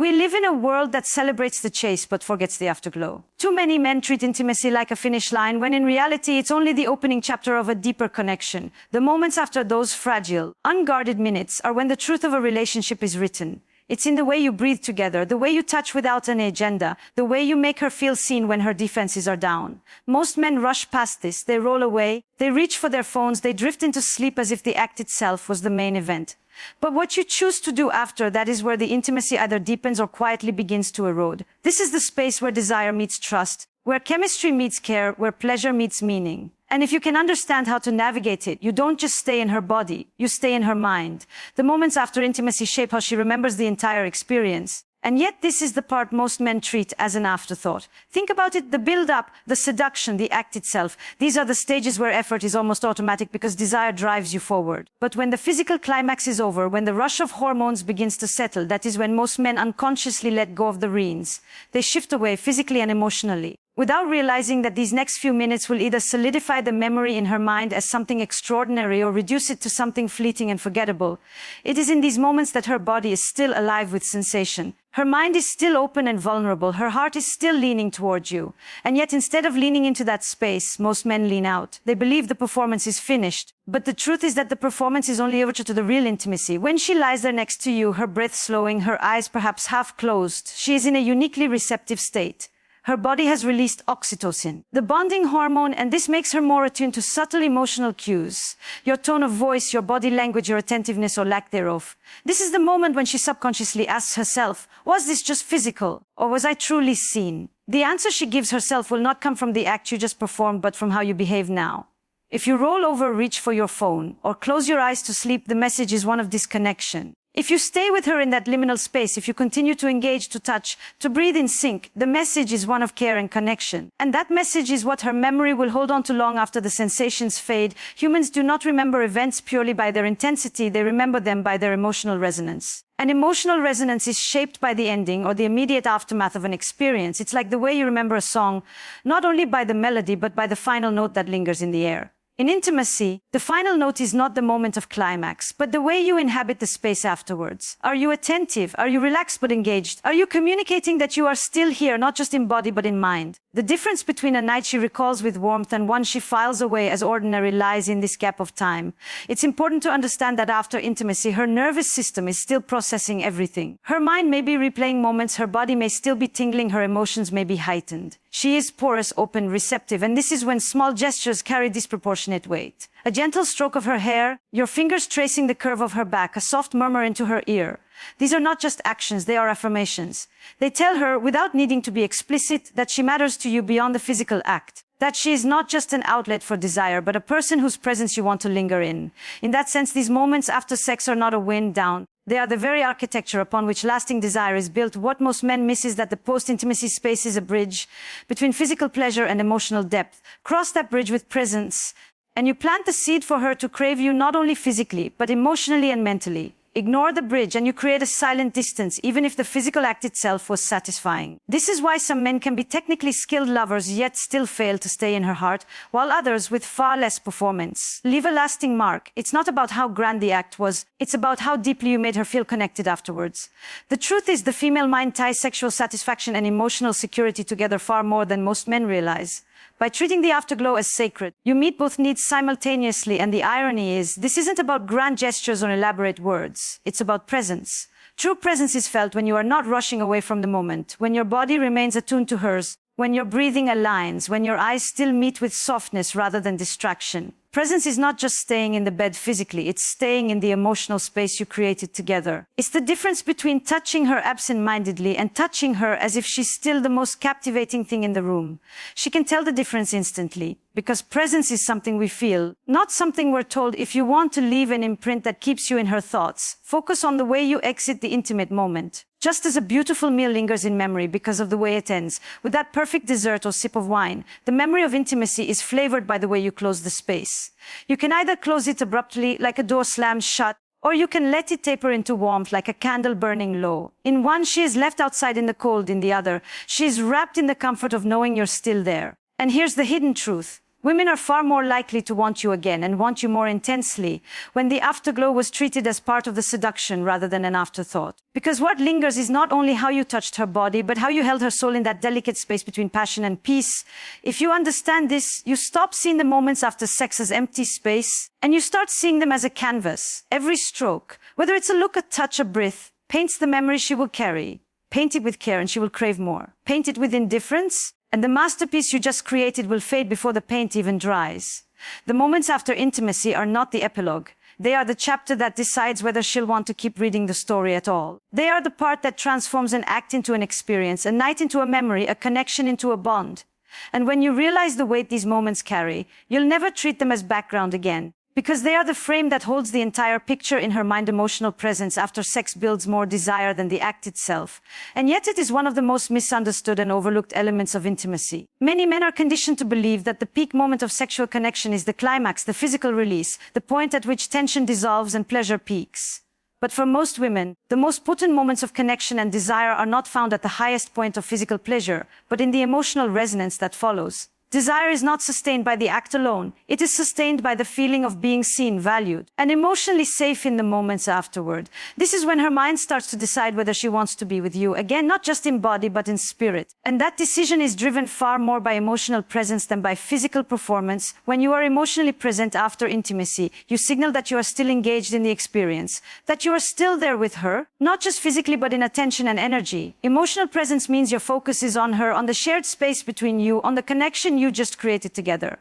We live in a world that celebrates the chase but forgets the afterglow. Too many men treat intimacy like a finish line when in reality it's only the opening chapter of a deeper connection. The moments after those fragile, unguarded minutes are when the truth of a relationship is written. It's in the way you breathe together, the way you touch without an agenda, the way you make her feel seen when her defenses are down. Most men rush past this, they roll away, they reach for their phones, they drift into sleep as if the act itself was the main event. But what you choose to do after that is where the intimacy either deepens or quietly begins to erode. This is the space where desire meets trust, where chemistry meets care, where pleasure meets meaning. And if you can understand how to navigate it, you don't just stay in her body, you stay in her mind. The moments after intimacy shape how she remembers the entire experience. And yet this is the part most men treat as an afterthought. Think about it, the build-up, the seduction, the act itself. These are the stages where effort is almost automatic because desire drives you forward. But when the physical climax is over, when the rush of hormones begins to settle, that is when most men unconsciously let go of the reins. They shift away physically and emotionally, without realizing that these next few minutes will either solidify the memory in her mind as something extraordinary or reduce it to something fleeting and forgettable. It is in these moments that her body is still alive with sensation. Her mind is still open and vulnerable. Her heart is still leaning towards you. And yet instead of leaning into that space, most men lean out. They believe the performance is finished. But the truth is that the performance is only overture to the real intimacy. When she lies there next to you, her breath slowing, her eyes perhaps half closed, she is in a uniquely receptive state. Her body has released oxytocin, the bonding hormone, and this makes her more attuned to subtle emotional cues. Your tone of voice, your body language, your attentiveness or lack thereof. This is the moment when she subconsciously asks herself, was this just physical, or was I truly seen? The answer she gives herself will not come from the act you just performed, but from how you behave now. If you roll over, reach for your phone, or close your eyes to sleep, the message is one of disconnection. If you stay with her in that liminal space, if you continue to engage, to touch, to breathe in sync, the message is one of care and connection. And that message is what her memory will hold on to long after the sensations fade. Humans do not remember events purely by their intensity, they remember them by their emotional resonance. And emotional resonance is shaped by the ending or the immediate aftermath of an experience. It's like the way you remember a song, not only by the melody, but by the final note that lingers in the air. In intimacy, the final note is not the moment of climax, but the way you inhabit the space afterwards. Are you attentive? Are you relaxed but engaged? Are you communicating that you are still here, not just in body but in mind? The difference between a night she recalls with warmth and one she files away as ordinary lies in this gap of time. It's important to understand that after intimacy, her nervous system is still processing everything. Her mind may be replaying moments, her body may still be tingling, her emotions may be heightened. She is porous, open, receptive, and this is when small gestures carry disproportionate weight. A gentle stroke of her hair, your fingers tracing the curve of her back, a soft murmur into her ear. These are not just actions, they are affirmations. They tell her, without needing to be explicit, that she matters to you beyond the physical act. That she is not just an outlet for desire, but a person whose presence you want to linger in. In that sense, these moments after sex are not a wind down. They are the very architecture upon which lasting desire is built. What most men miss is that the post-intimacy space is a bridge between physical pleasure and emotional depth. Cross that bridge with presence, and you plant the seed for her to crave you not only physically, but emotionally and mentally. Ignore the bridge and you create a silent distance, even if the physical act itself was satisfying. This is why some men can be technically skilled lovers yet still fail to stay in her heart, while others, with far less performance, leave a lasting mark. It's not about how grand the act was, it's about how deeply you made her feel connected afterwards. The truth is, the female mind ties sexual satisfaction and emotional security together far more than most men realize. By treating the afterglow as sacred, you meet both needs simultaneously, and the irony is, this isn't about grand gestures or elaborate words. It's about presence. True presence is felt when you are not rushing away from the moment, when your body remains attuned to hers, when your breathing aligns, when your eyes still meet with softness rather than distraction. Presence is not just staying in the bed physically, it's staying in the emotional space you created together. It's the difference between touching her absent-mindedly and touching her as if she's still the most captivating thing in the room. She can tell the difference instantly, because presence is something we feel, not something we're told. If you want to leave an imprint that keeps you in her thoughts, focus on the way you exit the intimate moment. Just as a beautiful meal lingers in memory because of the way it ends, with that perfect dessert or sip of wine, the memory of intimacy is flavored by the way you close the space. You can either close it abruptly, like a door slammed shut, or you can let it taper into warmth like a candle burning low. In one, she is left outside in the cold. In the other, she is wrapped in the comfort of knowing you're still there. And here's the hidden truth. Women are far more likely to want you again and want you more intensely when the afterglow was treated as part of the seduction rather than an afterthought. Because what lingers is not only how you touched her body, but how you held her soul in that delicate space between passion and peace. If you understand this, you stop seeing the moments after sex as empty space, and you start seeing them as a canvas. Every stroke, whether it's a look, a touch, a breath, paints the memory she will carry. Paint it with care and she will crave more. Paint it with indifference, and the masterpiece you just created will fade before the paint even dries. The moments after intimacy are not the epilogue. They are the chapter that decides whether she'll want to keep reading the story at all. They are the part that transforms an act into an experience, a night into a memory, a connection into a bond. And when you realize the weight these moments carry, you'll never treat them as background again. Because they are the frame that holds the entire picture in her mind. Emotional presence after sex builds more desire than the act itself. And yet it is one of the most misunderstood and overlooked elements of intimacy. Many men are conditioned to believe that the peak moment of sexual connection is the climax, the physical release, the point at which tension dissolves and pleasure peaks. But for most women, the most potent moments of connection and desire are not found at the highest point of physical pleasure, but in the emotional resonance that follows. Desire is not sustained by the act alone. It is sustained by the feeling of being seen, valued, and emotionally safe in the moments afterward. This is when her mind starts to decide whether she wants to be with you again, not just in body, but in spirit. And that decision is driven far more by emotional presence than by physical performance. When you are emotionally present after intimacy, you signal that you are still engaged in the experience, that you are still there with her, not just physically, but in attention and energy. Emotional presence means your focus is on her, on the shared space between you, on the connection you just created together.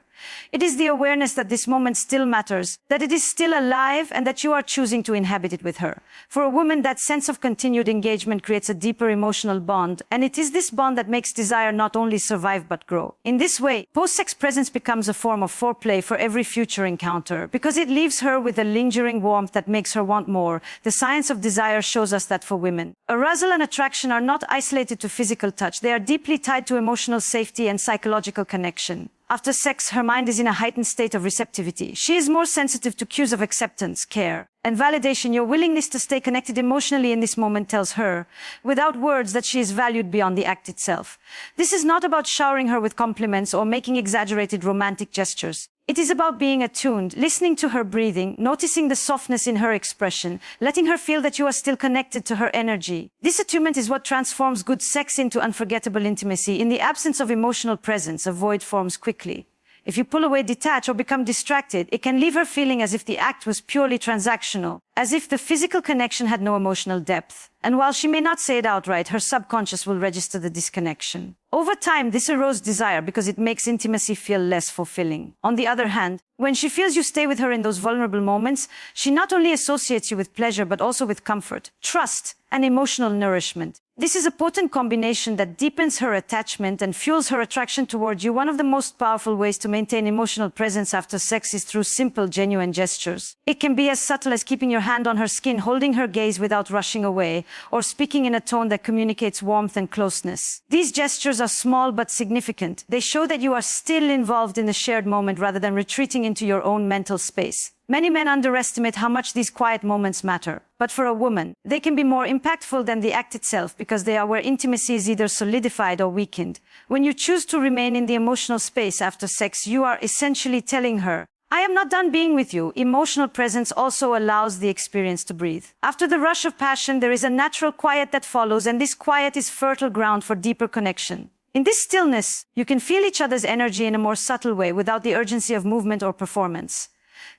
It is the awareness that this moment still matters, that it is still alive, and that you are choosing to inhabit it with her. For a woman, that sense of continued engagement creates a deeper emotional bond, and it is this bond that makes desire not only survive but grow. In this way, post-sex presence becomes a form of foreplay for every future encounter, because it leaves her with a lingering warmth that makes her want more. The science of desire shows us that for women, arousal and attraction are not isolated to physical touch. They are deeply tied to emotional safety and psychological connection. After sex, her mind is in a heightened state of receptivity. She is more sensitive to cues of acceptance, care, and validation. Your willingness to stay connected emotionally in this moment tells her, without words, that she is valued beyond the act itself. This is not about showering her with compliments or making exaggerated romantic gestures. It is about being attuned, listening to her breathing, noticing the softness in her expression, letting her feel that you are still connected to her energy. This attunement is what transforms good sex into unforgettable intimacy. In the absence of emotional presence, a void forms quickly. If you pull away, detach, or become distracted, it can leave her feeling as if the act was purely transactional, as if the physical connection had no emotional depth. And while she may not say it outright, her subconscious will register the disconnection. Over time, this erodes desire because it makes intimacy feel less fulfilling. On the other hand, when she feels you stay with her in those vulnerable moments, she not only associates you with pleasure, but also with comfort, trust, and emotional nourishment. This is a potent combination that deepens her attachment and fuels her attraction toward you. One of the most powerful ways to maintain emotional presence after sex is through simple, genuine gestures. It can be as subtle as keeping your hand on her skin, holding her gaze without rushing away, or speaking in a tone that communicates warmth and closeness. These gestures are small but significant. They show that you are still involved in the shared moment rather than retreating into your own mental space. Many men underestimate how much these quiet moments matter. But for a woman, they can be more impactful than the act itself because they are where intimacy is either solidified or weakened. When you choose to remain in the emotional space after sex, you are essentially telling her, I am not done being with you. Emotional presence also allows the experience to breathe. After the rush of passion, there is a natural quiet that follows, and this quiet is fertile ground for deeper connection. In this stillness, you can feel each other's energy in a more subtle way without the urgency of movement or performance.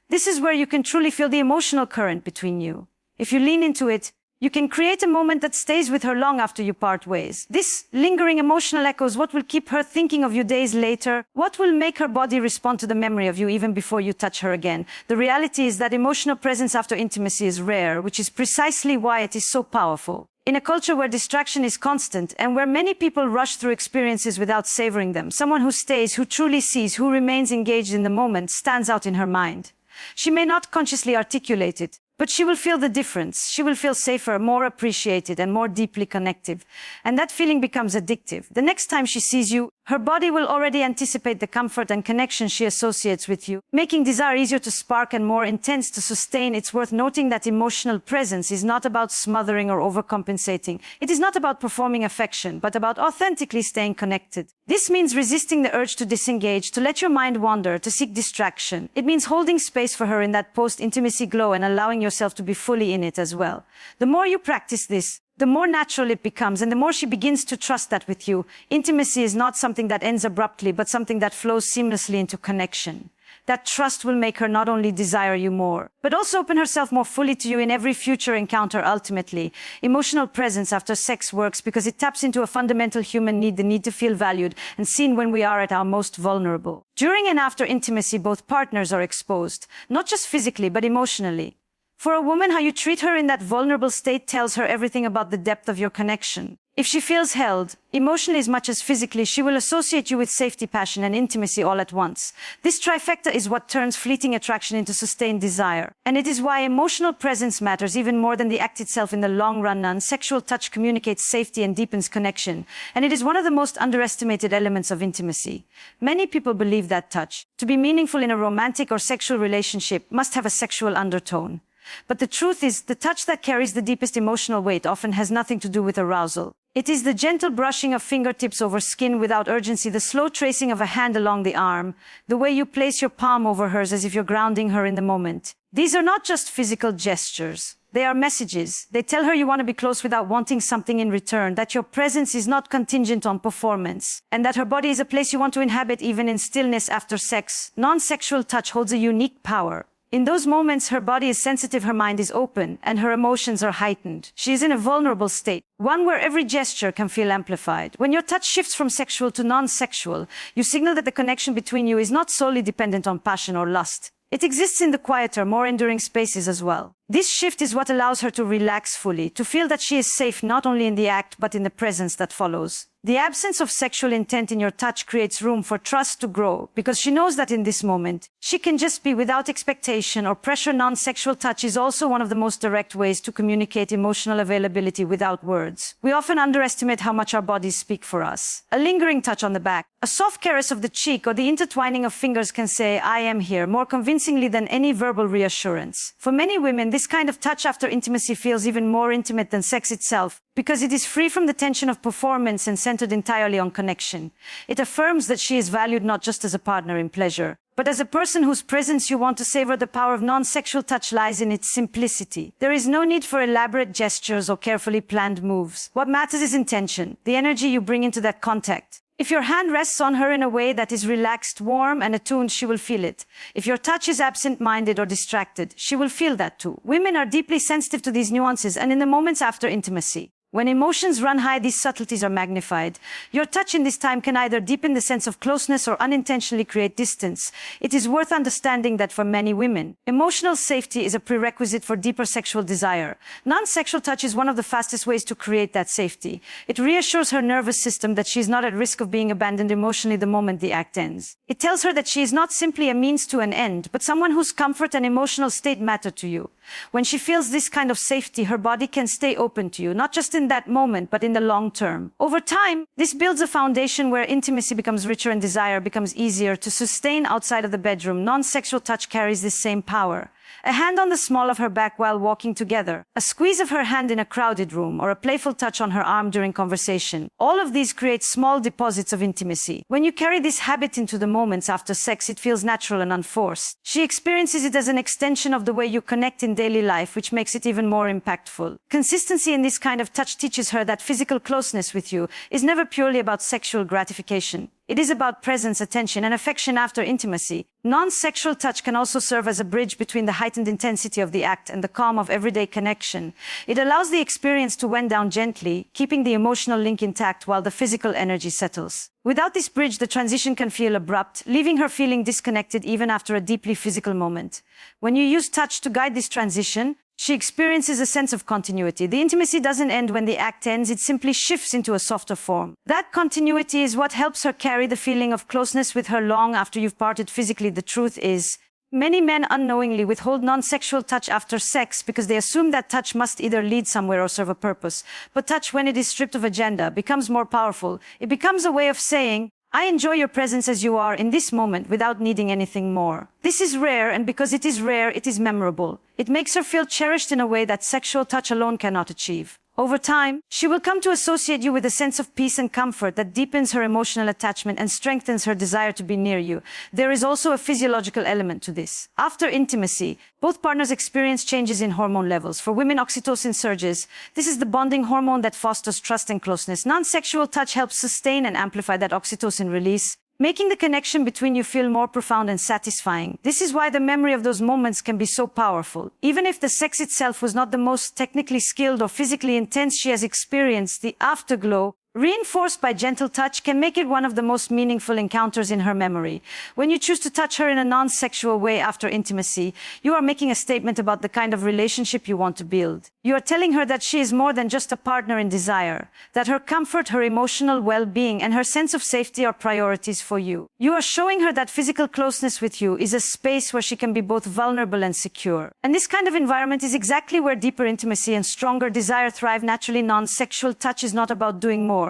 This is where you can truly feel the emotional current between you. If you lean into it, you can create a moment that stays with her long after you part ways. This lingering emotional echoes what will keep her thinking of you days later, what will make her body respond to the memory of you even before you touch her again. The reality is that emotional presence after intimacy is rare, which is precisely why it is so powerful. In a culture where distraction is constant and where many people rush through experiences without savoring them, someone who stays, who truly sees, who remains engaged in the moment stands out in her mind. She may not consciously articulate it, but she will feel the difference. She will feel safer, more appreciated, and more deeply connected. And that feeling becomes addictive. The next time she sees you, Her body will already anticipate the comfort and connection she associates with you, making desire easier to spark and more intense to sustain. It's worth noting that emotional presence is not about smothering or overcompensating. It is not about performing affection, but about authentically staying connected. This means resisting the urge to disengage, to let your mind wander, to seek distraction. It means holding space for her in that post-intimacy glow and allowing yourself to be fully in it as well. The more you practice this, the more natural it becomes, and the more she begins to trust that with you, intimacy is not something that ends abruptly, but something that flows seamlessly into connection. That trust will make her not only desire you more, but also open herself more fully to you in every future encounter. Ultimately, emotional presence after sex works because it taps into a fundamental human need, the need to feel valued and seen when we are at our most vulnerable. During and after intimacy, both partners are exposed, not just physically, but emotionally. For a woman, how you treat her in that vulnerable state tells her everything about the depth of your connection. If she feels held, emotionally as much as physically, she will associate you with safety, passion, and intimacy all at once. This trifecta is what turns fleeting attraction into sustained desire. And it is why emotional presence matters even more than the act itself in the long run. Non-sexual touch communicates safety and deepens connection, and it is one of the most underestimated elements of intimacy. Many people believe that touch, to be meaningful in a romantic or sexual relationship, must have a sexual undertone. But the truth is, the touch that carries the deepest emotional weight often has nothing to do with arousal. It is the gentle brushing of fingertips over skin without urgency, the slow tracing of a hand along the arm, the way you place your palm over hers as if you're grounding her in the moment. These are not just physical gestures. They are messages. They tell her you want to be close without wanting something in return, that your presence is not contingent on performance, and that her body is a place you want to inhabit even in stillness after sex. Non-sexual touch holds a unique power. In those moments, her body is sensitive, her mind is open, and her emotions are heightened. She is in a vulnerable state, one where every gesture can feel amplified. When your touch shifts from sexual to non-sexual, you signal that the connection between you is not solely dependent on passion or lust. It exists in the quieter, more enduring spaces as well. This shift is what allows her to relax fully, to feel that she is safe not only in the act, but in the presence that follows. The absence of sexual intent in your touch creates room for trust to grow, because she knows that in this moment, she can just be without expectation or pressure. Non-sexual touch is also one of the most direct ways to communicate emotional availability without words. We often underestimate how much our bodies speak for us. A lingering touch on the back, a soft caress of the cheek, or the intertwining of fingers can say, "I am here," more convincingly than any verbal reassurance. For many women, this kind of touch after intimacy feels even more intimate than sex itself, because it is free from the tension of performance and centered entirely on connection. It affirms that she is valued not just as a partner in pleasure, but as a person whose presence you want to savor. The power of non-sexual touch lies in its simplicity. There is no need for elaborate gestures or carefully planned moves. What matters is intention, the energy you bring into that contact. If your hand rests on her in a way that is relaxed, warm, and attuned, she will feel it. If your touch is absent-minded or distracted, she will feel that too. Women are deeply sensitive to these nuances, and in the moments after intimacy, when emotions run high, these subtleties are magnified. Your touch in this time can either deepen the sense of closeness or unintentionally create distance. It is worth understanding that for many women, emotional safety is a prerequisite for deeper sexual desire. Non-sexual touch is one of the fastest ways to create that safety. It reassures her nervous system that she is not at risk of being abandoned emotionally the moment the act ends. It tells her that she is not simply a means to an end, but someone whose comfort and emotional state matter to you. When she feels this kind of safety, her body can stay open to you, not just in that moment, but in the long term. Over time, this builds a foundation where intimacy becomes richer and desire becomes easier to sustain outside of the bedroom. Non-sexual touch carries this same power. A hand on the small of her back while walking together, a squeeze of her hand in a crowded room, or a playful touch on her arm during conversation. All of these create small deposits of intimacy. When you carry this habit into the moments after sex, it feels natural and unforced. She experiences it as an extension of the way you connect in daily life, which makes it even more impactful. Consistency in this kind of touch teaches her that physical closeness with you is never purely about sexual gratification. It is about presence, attention, and affection after intimacy. Non-sexual touch can also serve as a bridge between the heightened intensity of the act and the calm of everyday connection. It allows the experience to wind down gently, keeping the emotional link intact while the physical energy settles. Without this bridge, the transition can feel abrupt, leaving her feeling disconnected even after a deeply physical moment. When you use touch to guide this transition, she experiences a sense of continuity. The intimacy doesn't end when the act ends, it simply shifts into a softer form. That continuity is what helps her carry the feeling of closeness with her long after you've parted physically. The truth is, many men unknowingly withhold non-sexual touch after sex because they assume that touch must either lead somewhere or serve a purpose. But touch, when it is stripped of agenda, becomes more powerful. It becomes a way of saying, I enjoy your presence as you are in this moment without needing anything more. This is rare, and because it is rare, it is memorable. It makes her feel cherished in a way that sexual touch alone cannot achieve. Over time, she will come to associate you with a sense of peace and comfort that deepens her emotional attachment and strengthens her desire to be near you. There is also a physiological element to this. After intimacy, both partners experience changes in hormone levels. For women, oxytocin surges. This is the bonding hormone that fosters trust and closeness. Non-sexual touch helps sustain and amplify that oxytocin release, making the connection between you feel more profound and satisfying. This is why the memory of those moments can be so powerful. Even if the sex itself was not the most technically skilled or physically intense she has experienced, the afterglow, reinforced by gentle touch, can make it one of the most meaningful encounters in her memory. When you choose to touch her in a non-sexual way after intimacy, you are making a statement about the kind of relationship you want to build. You are telling her that she is more than just a partner in desire, that her comfort, her emotional well-being, and her sense of safety are priorities for you. You are showing her that physical closeness with you is a space where she can be both vulnerable and secure. And this kind of environment is exactly where deeper intimacy and stronger desire thrive naturally. Non-sexual touch is not about doing more.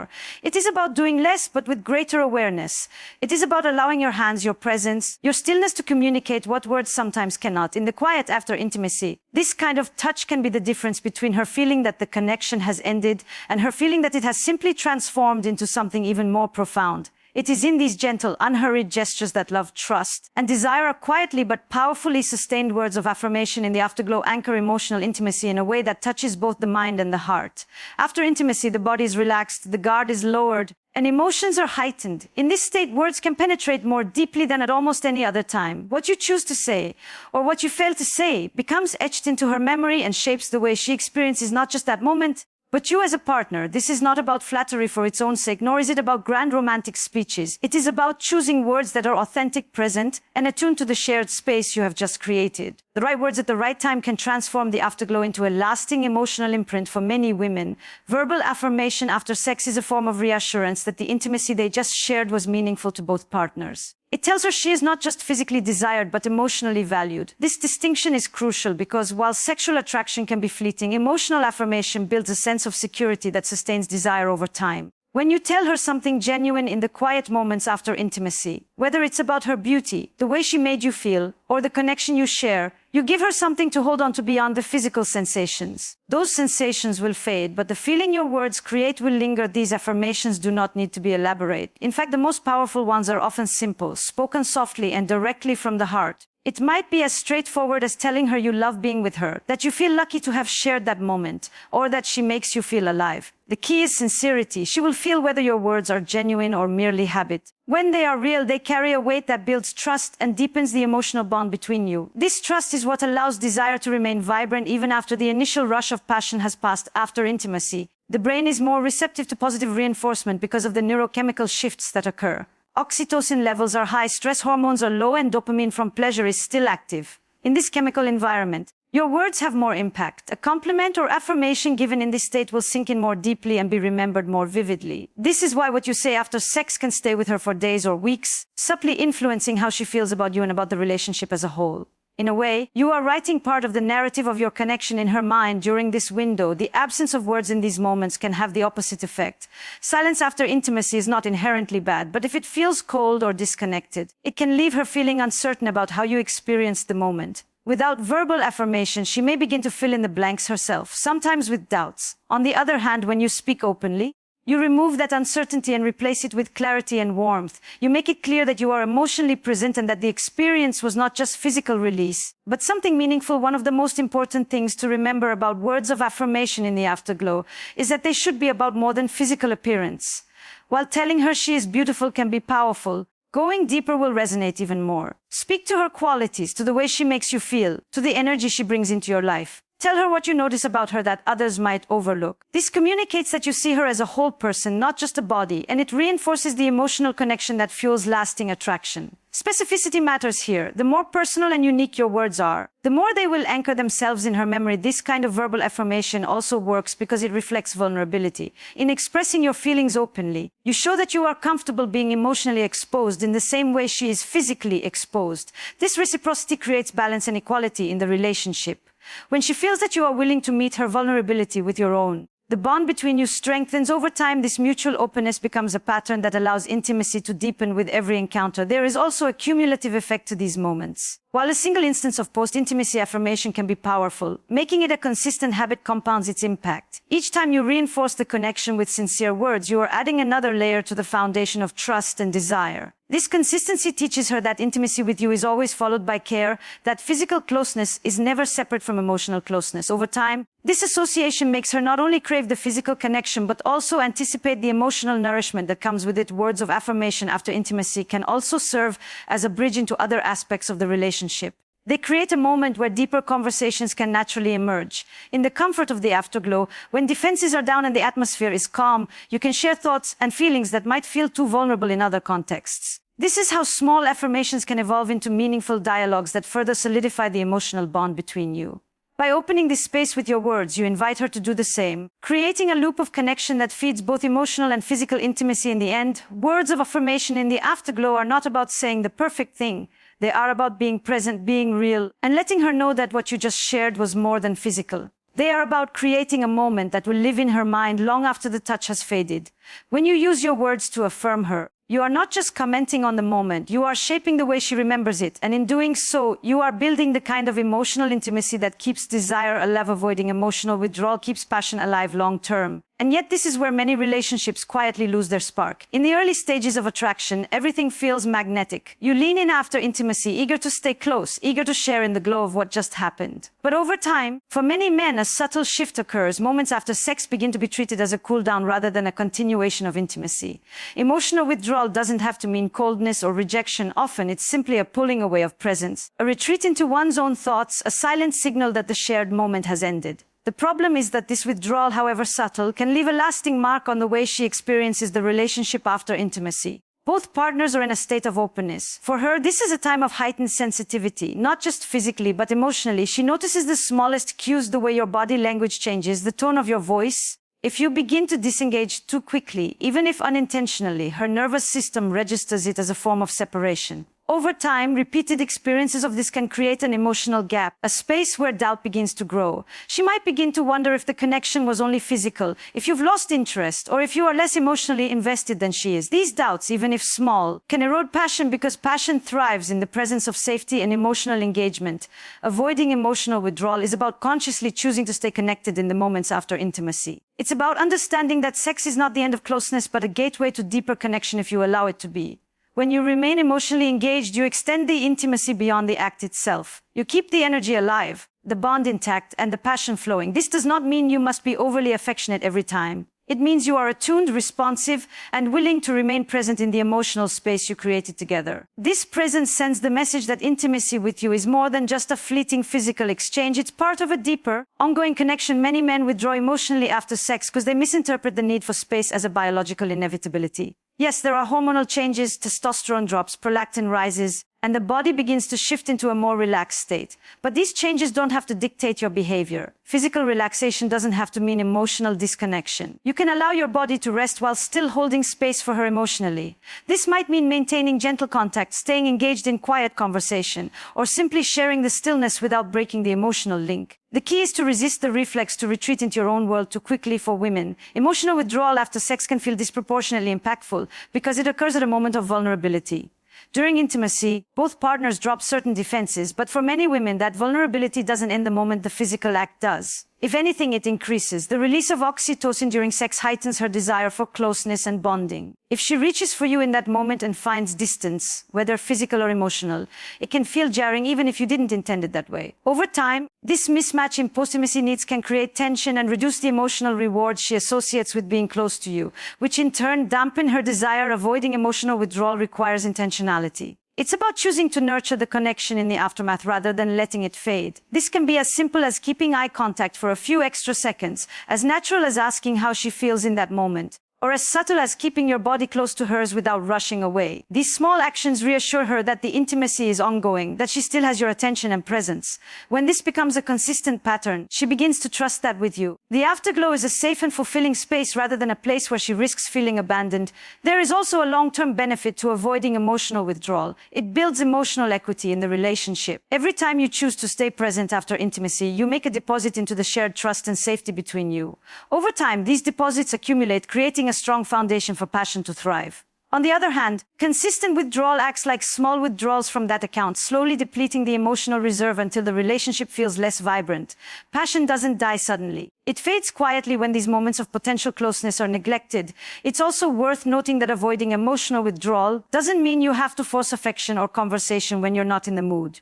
It is about doing less, but with greater awareness. It is about allowing your hands, your presence, your stillness to communicate what words sometimes cannot. In the quiet after intimacy, this kind of touch can be the difference between her feeling that the connection has ended and her feeling that it has simply transformed into something even more profound. It is in these gentle, unhurried gestures that love, trust, and desire are quietly but powerfully sustained words of affirmation in the afterglow anchor emotional intimacy in a way that touches both the mind and the heart. After intimacy, the body is relaxed, the guard is lowered, and emotions are heightened. In this state, words can penetrate more deeply than at almost any other time. What you choose to say, or what you fail to say, becomes etched into her memory and shapes the way she experiences not just that moment, but you as a partner. This is not about flattery for its own sake, nor is it about grand romantic speeches. It is about choosing words that are authentic, present, and attuned to the shared space you have just created. The right words at the right time can transform the afterglow into a lasting emotional imprint for many women. Verbal affirmation after sex is a form of reassurance that the intimacy they just shared was meaningful to both partners. It tells her she is not just physically desired, but emotionally valued. This distinction is crucial because while sexual attraction can be fleeting, emotional affirmation builds a sense of security that sustains desire over time. When you tell her something genuine in the quiet moments after intimacy, whether it's about her beauty, the way she made you feel, or the connection you share, you give her something to hold on to beyond the physical sensations. Those sensations will fade, but the feeling your words create will linger. These affirmations do not need to be elaborate. In fact, the most powerful ones are often simple, spoken softly and directly from the heart. It might be as straightforward as telling her you love being with her, that you feel lucky to have shared that moment, or that she makes you feel alive. The key is sincerity. She will feel whether your words are genuine or merely habit. When they are real, they carry a weight that builds trust and deepens the emotional bond between you. This trust is what allows desire to remain vibrant even after the initial rush of passion has passed. After intimacy, the brain is more receptive to positive reinforcement because of the neurochemical shifts that occur. Oxytocin levels are high, stress hormones are low, and dopamine from pleasure is still active. In this chemical environment, your words have more impact. A compliment or affirmation given in this state will sink in more deeply and be remembered more vividly. This is why what you say after sex can stay with her for days or weeks, subtly influencing how she feels about you and about the relationship as a whole. In a way, you are writing part of the narrative of your connection in her mind during this window. The absence of words in these moments can have the opposite effect. Silence after intimacy is not inherently bad, but if it feels cold or disconnected, it can leave her feeling uncertain about how you experienced the moment. Without verbal affirmation, she may begin to fill in the blanks herself, sometimes with doubts. On the other hand, when you speak openly, you remove that uncertainty and replace it with clarity and warmth. You make it clear that you are emotionally present and that the experience was not just physical release, but something meaningful. One of the most important things to remember about words of affirmation in the afterglow is that they should be about more than physical appearance. While telling her she is beautiful can be powerful, going deeper will resonate even more. Speak to her qualities, to the way she makes you feel, to the energy she brings into your life. Tell her what you notice about her that others might overlook. This communicates that you see her as a whole person, not just a body, and it reinforces the emotional connection that fuels lasting attraction. Specificity matters here. The more personal and unique your words are, the more they will anchor themselves in her memory. This kind of verbal affirmation also works because it reflects vulnerability. In expressing your feelings openly, you show that you are comfortable being emotionally exposed in the same way she is physically exposed. This reciprocity creates balance and equality in the relationship. When she feels that you are willing to meet her vulnerability with your own, The bond between you strengthens over time. This mutual openness becomes a pattern that allows intimacy to deepen with every encounter. There is also a cumulative effect to these moments. While a single instance of post-intimacy affirmation can be powerful, making it a consistent habit compounds its impact. Each time you reinforce the connection with sincere words, you are adding another layer to the foundation of trust and desire. This consistency teaches her that intimacy with you is always followed by care, that physical closeness is never separate from emotional closeness. Over time, this association makes her not only crave the physical connection but also anticipate the emotional nourishment that comes with it. Words of affirmation after intimacy can also serve as a bridge into other aspects of the relationship. They create a moment where deeper conversations can naturally emerge. In the comfort of the afterglow, when defenses are down and the atmosphere is calm, you can share thoughts and feelings that might feel too vulnerable in other contexts. This is how small affirmations can evolve into meaningful dialogues that further solidify the emotional bond between you. By opening this space with your words, you invite her to do the same, creating a loop of connection that feeds both emotional and physical intimacy. In the end, words of affirmation in the afterglow are not about saying the perfect thing. They are about being present, being real, and letting her know that what you just shared was more than physical. They are about creating a moment that will live in her mind long after the touch has faded. When you use your words to affirm her, you are not just commenting on the moment, you are shaping the way she remembers it, and in doing so, you are building the kind of emotional intimacy that keeps desire alive. Avoiding emotional withdrawal keeps passion alive long term. And yet this is where many relationships quietly lose their spark. In the early stages of attraction, everything feels magnetic. You lean in after intimacy, eager to stay close, eager to share in the glow of what just happened. But over time, for many men, a subtle shift occurs. Moments after sex begin to be treated as a cool down rather than a continuation of intimacy. Emotional withdrawal doesn't have to mean coldness or rejection. Often it's simply a pulling away of presence, a retreat into one's own thoughts, a silent signal that the shared moment has ended. The problem is that this withdrawal, however subtle, can leave a lasting mark on the way she experiences the relationship after intimacy. Both partners are in a state of openness. For her, this is a time of heightened sensitivity, not just physically but emotionally. She notices the smallest cues, the way your body language changes, the tone of your voice. If you begin to disengage too quickly, even if unintentionally, her nervous system registers it as a form of separation. Over time, repeated experiences of this can create an emotional gap, a space where doubt begins to grow. She might begin to wonder if the connection was only physical, if you've lost interest, or if you are less emotionally invested than she is. These doubts, even if small, can erode passion because passion thrives in the presence of safety and emotional engagement. Avoiding emotional withdrawal is about consciously choosing to stay connected in the moments after intimacy. It's about understanding that sex is not the end of closeness but a gateway to deeper connection if you allow it to be. When you remain emotionally engaged, you extend the intimacy beyond the act itself. You keep the energy alive, the bond intact, and the passion flowing. This does not mean you must be overly affectionate every time. It means you are attuned, responsive, and willing to remain present in the emotional space you created together. This presence sends the message that intimacy with you is more than just a fleeting physical exchange. It's part of a deeper, ongoing connection. Many men withdraw emotionally after sex because they misinterpret the need for space as a biological inevitability. Yes, there are hormonal changes, testosterone drops, prolactin rises, and the body begins to shift into a more relaxed state. But these changes don't have to dictate your behavior. Physical relaxation doesn't have to mean emotional disconnection. You can allow your body to rest while still holding space for her emotionally. This might mean maintaining gentle contact, staying engaged in quiet conversation, or simply sharing the stillness without breaking the emotional link. The key is to resist the reflex to retreat into your own world too quickly. For women, emotional withdrawal after sex can feel disproportionately impactful because it occurs at a moment of vulnerability. During intimacy, both partners drop certain defenses, but for many women, that vulnerability doesn't end the moment the physical act does. If anything, it increases. The release of oxytocin during sex heightens her desire for closeness and bonding. If she reaches for you in that moment and finds distance, whether physical or emotional, it can feel jarring even if you didn't intend it that way. Over time, this mismatch in post-intimacy needs can create tension and reduce the emotional reward she associates with being close to you, which in turn dampen her desire. Avoiding emotional withdrawal requires intentionality. It's about choosing to nurture the connection in the aftermath rather than letting it fade. This can be as simple as keeping eye contact for a few extra seconds, as natural as asking how she feels in that moment, or as subtle as keeping your body close to hers without rushing away. These small actions reassure her that the intimacy is ongoing, that she still has your attention and presence. When this becomes a consistent pattern, she begins to trust that with you. The afterglow is a safe and fulfilling space rather than a place where she risks feeling abandoned. There is also a long-term benefit to avoiding emotional withdrawal. It builds emotional equity in the relationship. Every time you choose to stay present after intimacy, you make a deposit into the shared trust and safety between you. Over time, these deposits accumulate, creating a strong foundation for passion to thrive. On the other hand, consistent withdrawal acts like small withdrawals from that account, slowly depleting the emotional reserve until the relationship feels less vibrant. Passion doesn't die suddenly. It fades quietly when these moments of potential closeness are neglected. It's also worth noting that avoiding emotional withdrawal doesn't mean you have to force affection or conversation when you're not in the mood.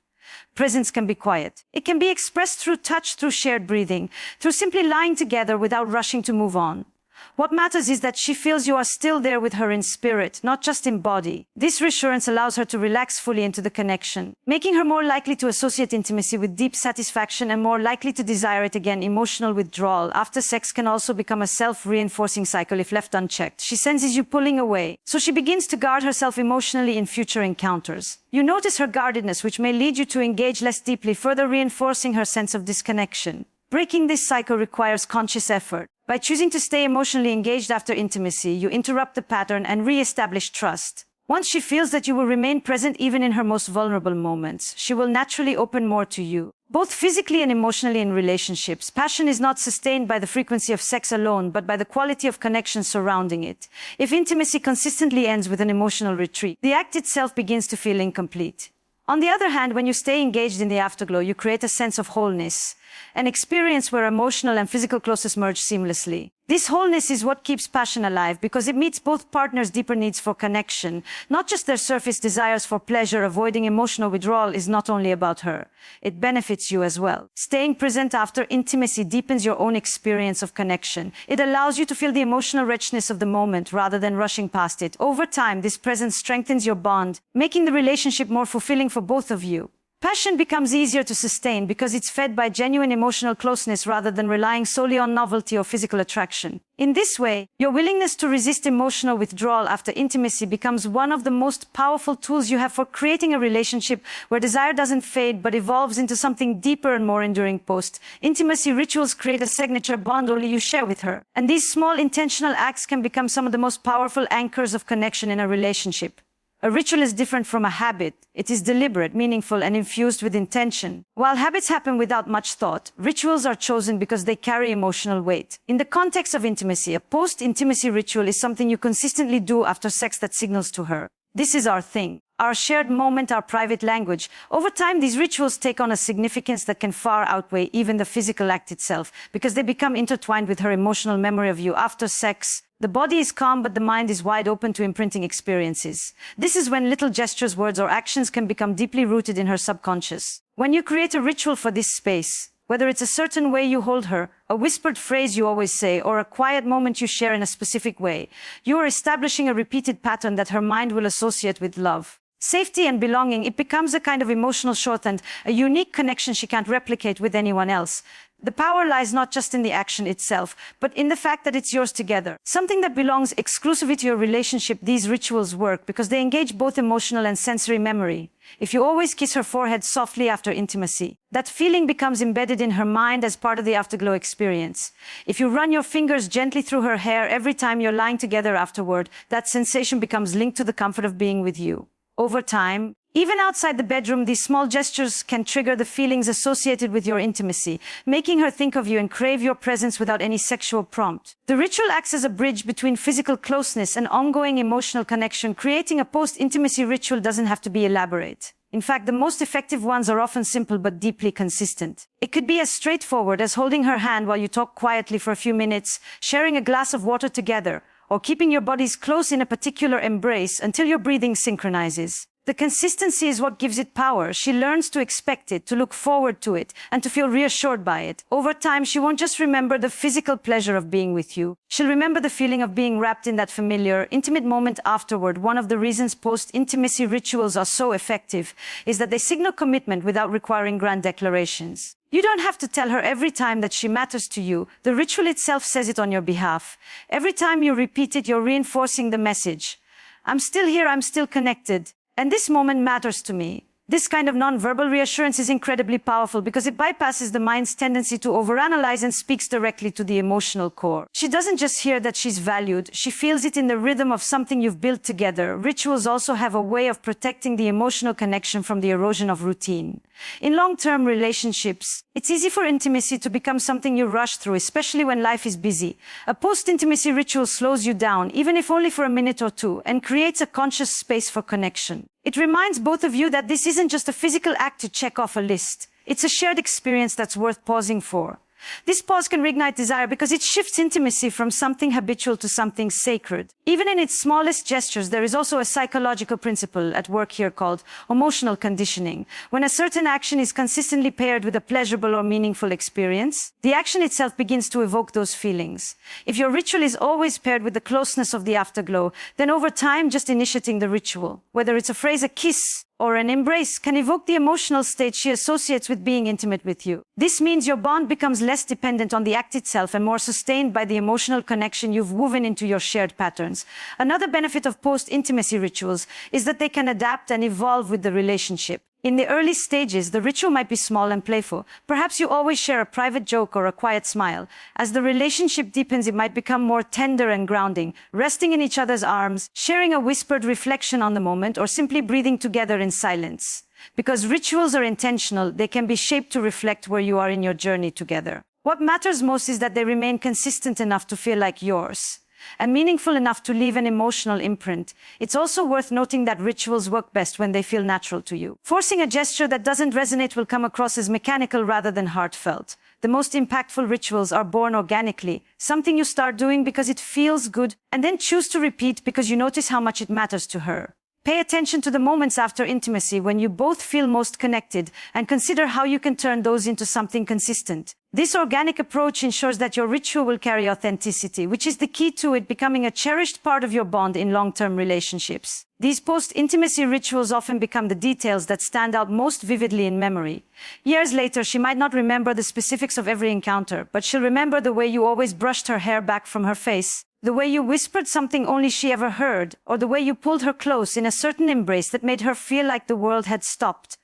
Presence can be quiet. It can be expressed through touch, through shared breathing, through simply lying together without rushing to move on. What matters is that she feels you are still there with her in spirit, not just in body. This reassurance allows her to relax fully into the connection, making her more likely to associate intimacy with deep satisfaction and more likely to desire it again. Emotional withdrawal after sex can also become a self-reinforcing cycle if left unchecked. She senses you pulling away, so she begins to guard herself emotionally in future encounters. You notice her guardedness, which may lead you to engage less deeply, further reinforcing her sense of disconnection. Breaking this cycle requires conscious effort. By choosing to stay emotionally engaged after intimacy, you interrupt the pattern and re-establish trust. Once she feels that you will remain present even in her most vulnerable moments, she will naturally open more to you. Both physically and emotionally in relationships, passion is not sustained by the frequency of sex alone, but by the quality of connection surrounding it. If intimacy consistently ends with an emotional retreat, the act itself begins to feel incomplete. On the other hand, when you stay engaged in the afterglow, you create a sense of wholeness, an experience where emotional and physical closeness merge seamlessly. This wholeness is what keeps passion alive because it meets both partners' deeper needs for connection, not just their surface desires for pleasure. Avoiding emotional withdrawal is not only about her. It benefits you as well. Staying present after intimacy deepens your own experience of connection. It allows you to feel the emotional richness of the moment rather than rushing past it. Over time, this presence strengthens your bond, making the relationship more fulfilling for both of you. Passion becomes easier to sustain because it's fed by genuine emotional closeness rather than relying solely on novelty or physical attraction. In this way, your willingness to resist emotional withdrawal after intimacy becomes one of the most powerful tools you have for creating a relationship where desire doesn't fade but evolves into something deeper and more enduring. Post-intimacy rituals create a signature bond only you share with her, and these small intentional acts can become some of the most powerful anchors of connection in a relationship. A ritual is different from a habit. It is deliberate, meaningful, and infused with intention. While habits happen without much thought, rituals are chosen because they carry emotional weight. In the context of intimacy, a post-intimacy ritual is something you consistently do after sex that signals to her, "This is our thing, our shared moment, our private language." Over time, these rituals take on a significance that can far outweigh even the physical act itself, because they become intertwined with her emotional memory of you. After sex, the body is calm, but the mind is wide open to imprinting experiences. This is when little gestures, words, or actions can become deeply rooted in her subconscious. When you create a ritual for this space, whether it's a certain way you hold her, a whispered phrase you always say, or a quiet moment you share in a specific way, you are establishing a repeated pattern that her mind will associate with love, safety, and belonging. It becomes a kind of emotional shorthand, a unique connection she can't replicate with anyone else. The power lies not just in the action itself, but in the fact that it's yours together, something that belongs exclusively to your relationship. These rituals work because they engage both emotional and sensory memory. If you always kiss her forehead softly after intimacy, that feeling becomes embedded in her mind as part of the afterglow experience. If you run your fingers gently through her hair every time you're lying together afterward, that sensation becomes linked to the comfort of being with you. Over time, even outside the bedroom, these small gestures can trigger the feelings associated with your intimacy, making her think of you and crave your presence without any sexual prompt. The ritual acts as a bridge between physical closeness and ongoing emotional connection. Creating a post-intimacy ritual doesn't have to be elaborate. In fact, the most effective ones are often simple but deeply consistent. It could be as straightforward as holding her hand while you talk quietly for a few minutes, sharing a glass of water together, or keeping your bodies close in a particular embrace until your breathing synchronizes. The consistency is what gives it power. She learns to expect it, to look forward to it, and to feel reassured by it. Over time, she won't just remember the physical pleasure of being with you. She'll remember the feeling of being wrapped in that familiar, intimate moment afterward. One of the reasons post-intimacy rituals are so effective is that they signal commitment without requiring grand declarations. You don't have to tell her every time that she matters to you. The ritual itself says it on your behalf. Every time you repeat it, you're reinforcing the message. I'm still here, I'm still connected. And this moment matters to me. This kind of non-verbal reassurance is incredibly powerful because it bypasses the mind's tendency to overanalyze and speaks directly to the emotional core. She doesn't just hear that she's valued, she feels it in the rhythm of something you've built together. Rituals also have a way of protecting the emotional connection from the erosion of routine. In long-term relationships, it's easy for intimacy to become something you rush through, especially when life is busy. A post-intimacy ritual slows you down, even if only for a minute or two, and creates a conscious space for connection. It reminds both of you that this isn't just a physical act to check off a list. It's a shared experience that's worth pausing for. This pause can reignite desire because it shifts intimacy from something habitual to something sacred. Even in its smallest gestures, there is also a psychological principle at work here called emotional conditioning. When a certain action is consistently paired with a pleasurable or meaningful experience, the action itself begins to evoke those feelings. If your ritual is always paired with the closeness of the afterglow, then over time, just initiating the ritual, whether it's a phrase, a kiss, or an embrace, can evoke the emotional state she associates with being intimate with you. This means your bond becomes less dependent on the act itself and more sustained by the emotional connection you've woven into your shared patterns. Another benefit of post-intimacy rituals is that they can adapt and evolve with the relationship. In the early stages, the ritual might be small and playful. Perhaps you always share a private joke or a quiet smile. As the relationship deepens, it might become more tender and grounding, resting in each other's arms, sharing a whispered reflection on the moment, or simply breathing together in silence. Because rituals are intentional, they can be shaped to reflect where you are in your journey together. What matters most is that they remain consistent enough to feel like yours, and meaningful enough to leave an emotional imprint. It's also worth noting that rituals work best when they feel natural to you. Forcing a gesture that doesn't resonate will come across as mechanical rather than heartfelt. The most impactful rituals are born organically, something you start doing because it feels good, and then choose to repeat because you notice how much it matters to her. Pay attention to the moments after intimacy when you both feel most connected, and consider how you can turn those into something consistent. This organic approach ensures that your ritual will carry authenticity, which is the key to it becoming a cherished part of your bond in long-term relationships. These post-intimacy rituals often become the details that stand out most vividly in memory. Years later, she might not remember the specifics of every encounter, but she'll remember the way you always brushed her hair back from her face, the way you whispered something only she ever heard, or the way you pulled her close in a certain embrace that made her feel like the world had stopped.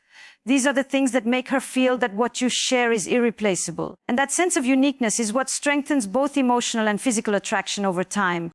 These are the things that make her feel that what you share is irreplaceable. And that sense of uniqueness is what strengthens both emotional and physical attraction over time.